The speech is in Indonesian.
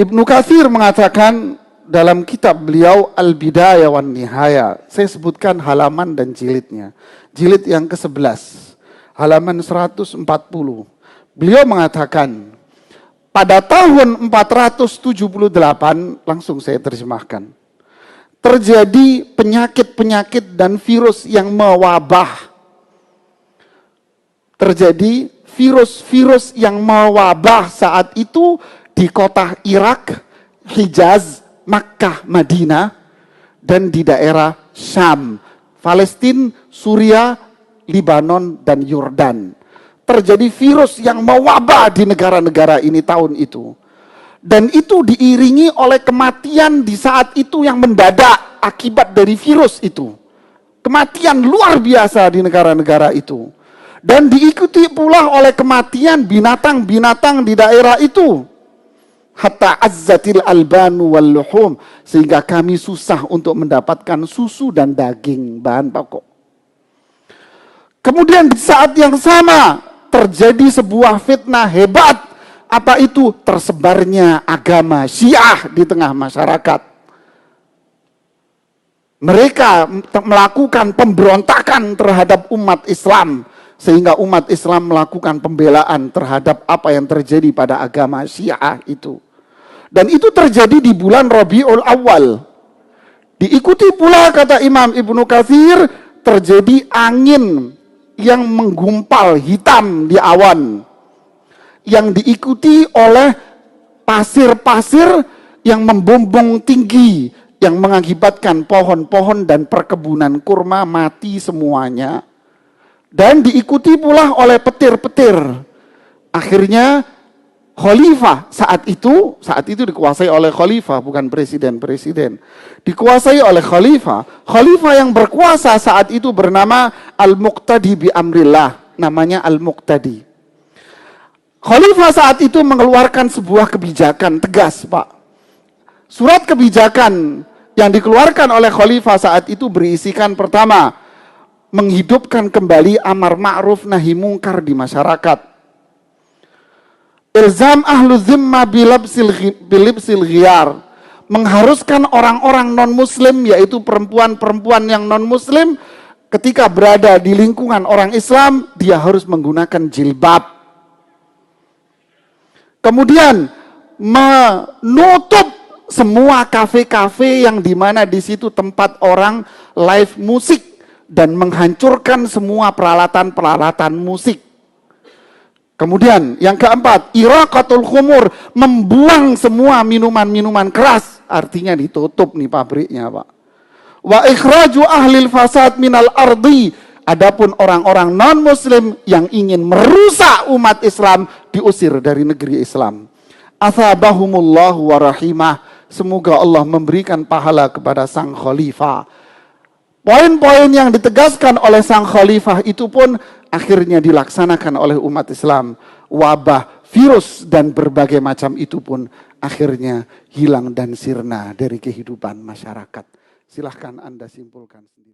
Ibnu Katsir mengatakan dalam kitab beliau Al-Bidayah wan Nihaya, saya sebutkan halaman dan jilidnya. Jilid yang ke-11, halaman 140. Beliau mengatakan, pada tahun 478, langsung saya terjemahkan, terjadi penyakit-penyakit dan virus yang mewabah. Terjadi virus-virus yang mewabah saat itu di kota Irak, Hijaz, Makkah, Madinah, dan di daerah Syam, Palestina, Suriah, Libanon, dan Yordan. Terjadi virus yang mewabah di negara-negara ini tahun itu. Dan itu diiringi oleh kematian di saat itu yang mendadak akibat dari virus itu. Kematian luar biasa di negara-negara itu. Dan diikuti pula oleh kematian binatang-binatang di daerah itu. Hatta azzatil albanu wal luhum, sehingga kami susah untuk mendapatkan susu dan daging, bahan pokok. Kemudian di saat yang sama terjadi sebuah fitnah hebat. Apa itu? Tersebarnya agama Syiah di tengah masyarakat. Mereka melakukan pemberontakan terhadap umat Islam, sehingga umat Islam melakukan pembelaan terhadap apa yang terjadi pada agama Syiah itu. Dan itu terjadi di bulan Rabiul Awal. Diikuti pula, kata Imam Ibnu Katsir, terjadi angin yang menggumpal hitam di awan, yang diikuti oleh pasir-pasir yang membumbung tinggi, yang mengakibatkan pohon-pohon dan perkebunan kurma mati semuanya. Dan diikuti pula oleh petir-petir. Akhirnya khalifah saat itu dikuasai oleh khalifah, bukan presiden-presiden. Dikuasai oleh khalifah. Khalifah yang berkuasa saat itu bernama Al-Muqtadi bi Amrillah. Namanya Al-Muqtadi. Khalifah saat itu mengeluarkan sebuah kebijakan tegas, Pak. Surat kebijakan yang dikeluarkan oleh khalifah saat itu berisikan pertama, menghidupkan kembali amar ma'ruf nahi mungkar di masyarakat. Ilzam ahlu zimma bilibsil ghiyar, mengharuskan orang-orang non-muslim, yaitu perempuan-perempuan yang non-muslim, ketika berada di lingkungan orang Islam, dia harus menggunakan jilbab. Kemudian menutup semua kafe-kafe yang dimana di situ tempat orang live musik, dan menghancurkan semua peralatan-peralatan musik. Kemudian yang keempat, iraqatul khumur, membuang semua minuman-minuman keras, artinya ditutup nih pabriknya, Pak. Wa ikhraju ahlil fasad minal ardi, adapun orang-orang non-muslim yang ingin merusak umat Islam diusir dari negeri Islam. Athabahumullahu wa rahimah, semoga Allah memberikan pahala kepada sang khalifah. Poin-poin yang ditegaskan oleh sang khalifah itu pun akhirnya dilaksanakan oleh umat Islam. Wabah, virus, dan berbagai macam itu pun akhirnya hilang dan sirna dari kehidupan masyarakat. Silahkan Anda simpulkan sendiri.